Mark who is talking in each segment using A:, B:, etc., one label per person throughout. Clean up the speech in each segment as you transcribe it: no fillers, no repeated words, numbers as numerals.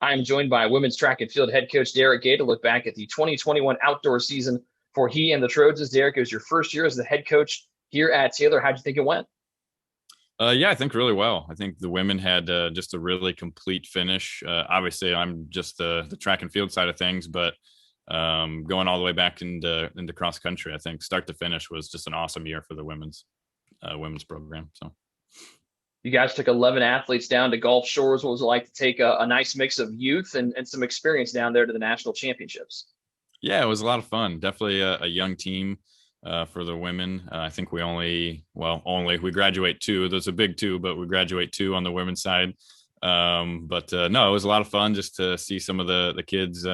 A: I am joined by women's track and field head coach Derek Gay to look back at the 2021 outdoor season for he and the Trojans. Derek, it was your first year as the head coach here at Taylor. How'd you think it went?
B: Yeah, I think really well. I think the women had just a really complete finish. Obviously, I'm just the track and field side of things, but going all the way back into cross country, I think start to finish was just an awesome year for the women's program. So
A: You guys took 11 athletes down to Gulf Shores. What was it like to take a nice mix of youth and some experience down there to the national championships?
B: yeah, it was a lot of fun. Definitely a young team for the women. I think we graduate two. There's a big two, but we graduate two on the women's side. But no, it was a lot of fun just to see some of the kids,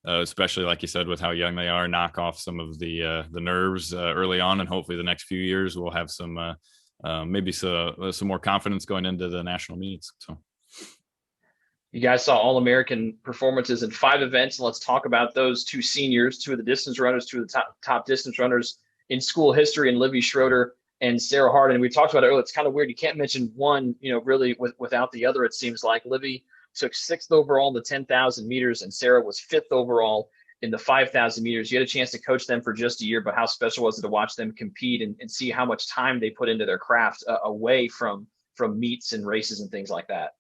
B: especially like you said, with how young they are, knock off some of the nerves early on, and hopefully the next few years we'll have some maybe some more confidence going into the national meets. So.
A: You guys saw All American performances in 5 events, and let's talk about those two seniors, two of the distance runners, two of the top distance runners in school history, and Livy Schroeder and Sarah Harden. We talked about it earlier. It's kind of weird. You can't mention one, really without the other. It seems like Livy took sixth overall in the 10,000 meters, and Sarah was fifth overall in the 5,000 meters. You had a chance to coach them for just a year, but how special was it to watch them compete and see how much time they put into their craft away from meets and races and things like that?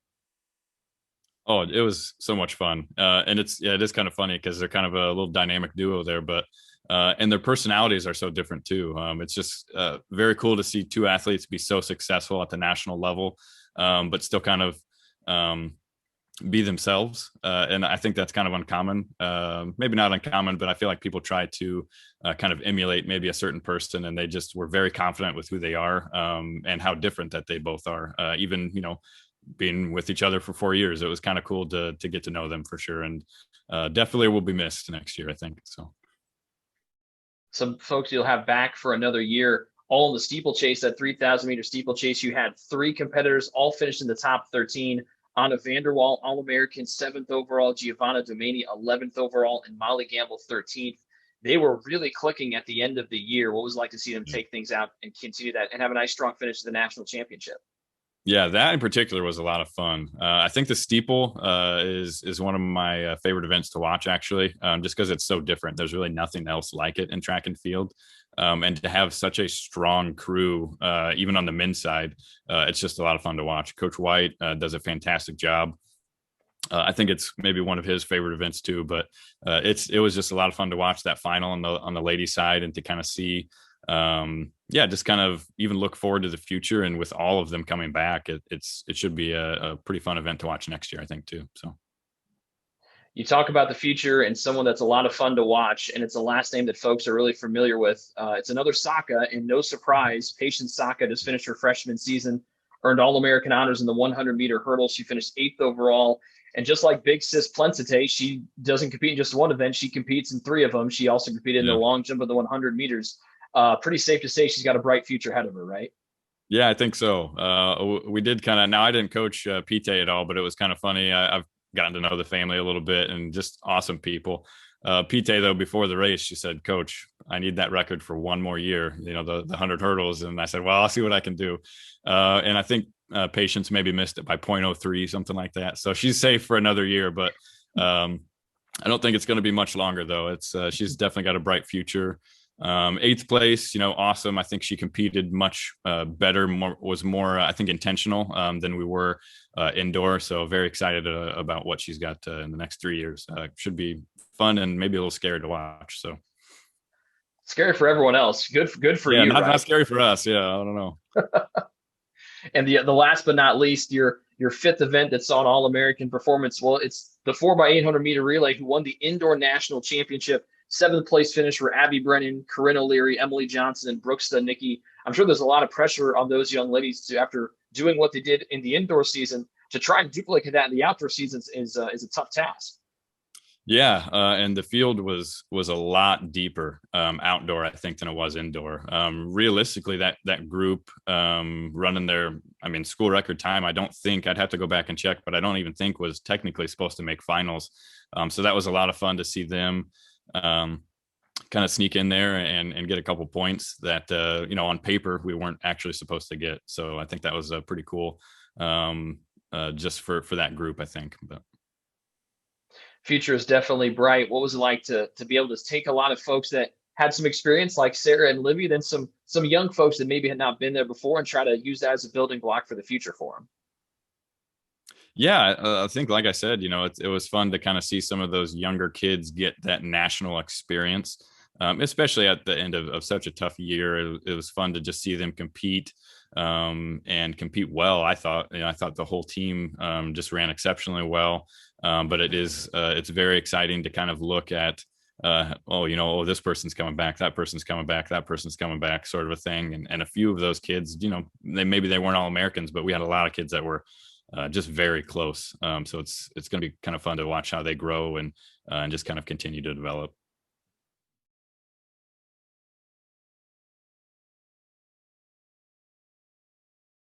B: Oh, it was so much fun, and it is kind of funny because they're kind of a little dynamic duo there, but and their personalities are so different too. It's just very cool to see two athletes be so successful at the national level, but still kind of um, be themselves. And I think that's kind of uncommon. Maybe not uncommon, but I feel like people try to kind of emulate maybe a certain person, and they just were very confident with who they are and how different that they both are. Even being with each other for 4 years, it was kind of cool to get to know them for sure, and definitely will be missed next year, I think. So
A: Some folks you'll have back for another year. All in the steeplechase, that 3,000-meter steeplechase, you had three competitors all finished in the top 13. Anna Vanderwall, All-American, 7th overall. Giovanna Domani, 11th overall. And Molly Gamble, 13th. They were really clicking at the end of the year. What was it like to see them take things out and continue that and have a nice, strong finish to the national championship?
B: yeah, that in particular was a lot of fun. I think the steeple is one of my favorite events to watch, actually, just because it's so different. There's really nothing else like it in track and field, and to have such a strong crew, even on the men's side, it's just a lot of fun to watch. Coach White does a fantastic job. I think it's maybe one of his favorite events too, but it was just a lot of fun to watch that final on the ladies' side and to kind of see yeah, just kind of even look forward to the future. And with all of them coming back, it should be a pretty fun event to watch next year, I think, too. So
A: You talk about the future and someone that's a lot of fun to watch, and it's a last name that folks are really familiar with. It's another Saka, and no surprise, Patience Saka just finished her freshman season, earned All-American honors in the 100-meter hurdle. She finished 8th overall. And just like Big Sis Plencite, she doesn't compete in just one event. She competes in three of them. She also competed in the
B: yeah.
A: long jump of the 100 meters. Pretty safe to say she's got a bright future ahead of her, right?
B: Yeah, I think so. We did kind of. Now I didn't coach Pite at all, but it was kind of funny. I've gotten to know the family a little bit, and just awesome people. Pite though, before the race, she said, "Coach, I need that record for one more year. The 100 hurdles." And I said, "Well, I'll see what I can do." And I think Patience maybe missed it by 0.03, something like that. So she's safe for another year, but I don't think it's going to be much longer though. It's she's definitely got a bright future. Eighth place, awesome. I think she competed much better, was more, I think, intentional than we were indoor. So very excited about what she's got in the next 3 years. Should be fun and maybe a little scary to watch. So
A: Scary for everyone else. Good for
B: yeah,
A: you,
B: not
A: right?
B: scary for us. Yeah, I don't know.
A: And the last but not least, your fifth event that saw an All American performance. Well, it's the 4x800 meter relay who won the indoor national championship. Seventh place finish for Abby Brennan, Corinne O'Leary, Emily Johnson, and Brooks Nikki. I'm sure there's a lot of pressure on those young ladies to, after doing what they did in the indoor season, to try and duplicate that in the outdoor seasons is a tough task.
B: Yeah, and the field was a lot deeper outdoor, I think, than it was indoor. Realistically, that group running their, I mean, school record time, I don't think, I'd have to go back and check, but I don't even think was technically supposed to make finals. So that was a lot of fun to see them kind of sneak in there and get a couple points that on paper we weren't actually supposed to get. So I think that was pretty cool, just for that group, I think. But
A: Future is definitely bright. What was it like to be able to take a lot of folks that had some experience like Sarah and Livy, then some young folks that maybe had not been there before, and try to use that as a building block for the future for them?
B: Yeah, I think, like I said, it was fun to kind of see some of those younger kids get that national experience, especially at the end of such a tough year. It was fun to just see them compete and compete well. I thought the whole team just ran exceptionally well. But it's very exciting to kind of look at, this person's coming back, that person's coming back, that person's coming back, sort of a thing. And a few of those kids, maybe they weren't all Americans, but we had a lot of kids that were just very close. So it's going to be kind of fun to watch how they grow and just kind of continue to develop.